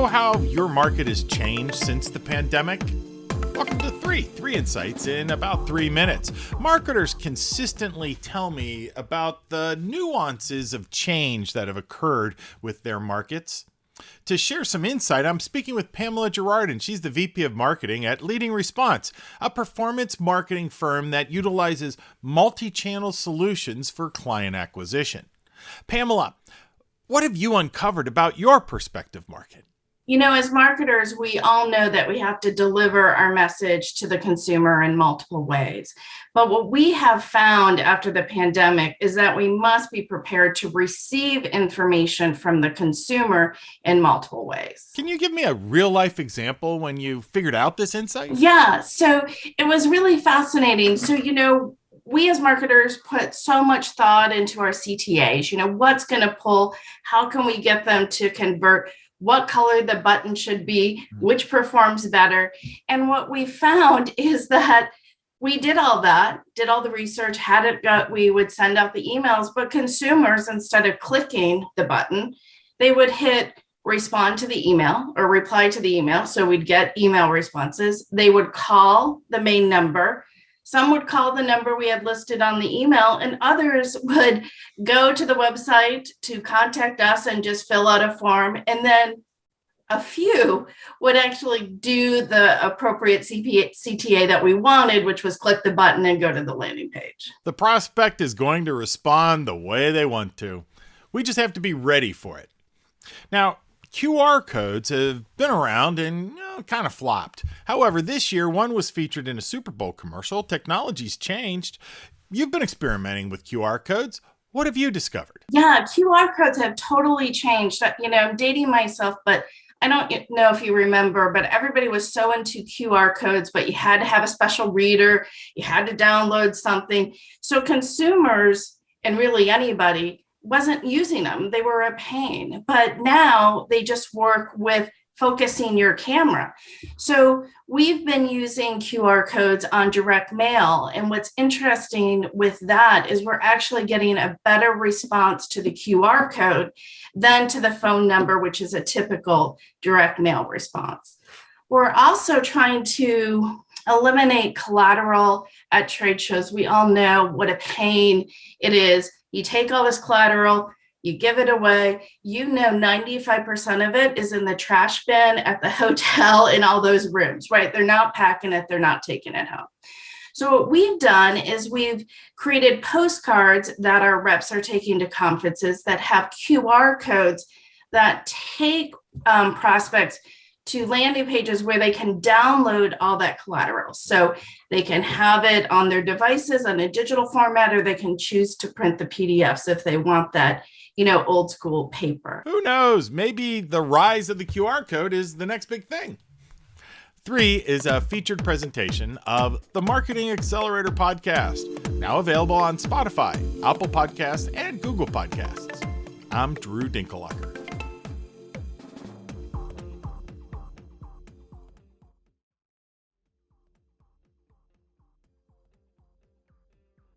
know how your market has changed since the pandemic? Welcome to three insights in about 3 minutes. Marketers consistently tell me about the nuances of change that have occurred with their markets. To share some insight, I'm speaking with Pamela Girardin. She's the VP of Marketing at LeadingResponse, a performance marketing firm that utilizes multi-channel solutions for client acquisition. Pamela, what have you uncovered about your prospective market? You know, as marketers, we all know that we have to deliver our message to the consumer in multiple ways. But what we have found after the pandemic is that we must be prepared to receive information from the consumer in multiple ways. Can you give me a real-life example when you figured out this insight? Yeah, so it was really fascinating. So, we as marketers put so much thought into our CTAs, what's going to pull, how can we get them to convert, what color the button should be, which performs better. And what we found is that we did all that, did all the research, we would send out the emails, but consumers, instead of clicking the button, they would hit respond to the email or reply to the email. So we'd get email responses. They would call the main number. Some would call the number we had listed on the email, and others would go to the website to contact us and just fill out a form. And then a few would actually do the appropriate CTA that we wanted, which was click the button and go to the landing page. The prospect is going to respond the way they want to. We just have to be ready for it. Now, QR codes have been around and kind of flopped. However, this year, one was featured in a Super Bowl commercial. Technology's changed. You've been experimenting with QR codes. What have you discovered? Yeah, QR codes have totally changed. I'm dating myself, but I don't know if you remember, but everybody was so into QR codes, but you had to have a special reader. You had to download something. So consumers, and really anybody, wasn't using them. They were a pain, but now they just work with focusing your camera. So we've been using QR codes on direct mail. And what's interesting with that is we're actually getting a better response to the QR code than to the phone number, which is a typical direct mail response. We're also trying to eliminate collateral at trade shows. We all know what a pain it is. You take all this collateral, you give it away, 95% of it is in the trash bin at the hotel in all those rooms, right? They're not packing it, they're not taking it home. So what we've done is we've created postcards that our reps are taking to conferences that have QR codes that take prospects to landing pages where they can download all that collateral. So they can have it on their devices on a digital format, or they can choose to print the PDFs if they want that, old school paper. Who knows? Maybe the rise of the QR code is the next big thing. 3 is a featured presentation of the Marketing Accelerator Podcast, now available on Spotify, Apple Podcasts, and Google Podcasts. I'm Drew Dinkelacker.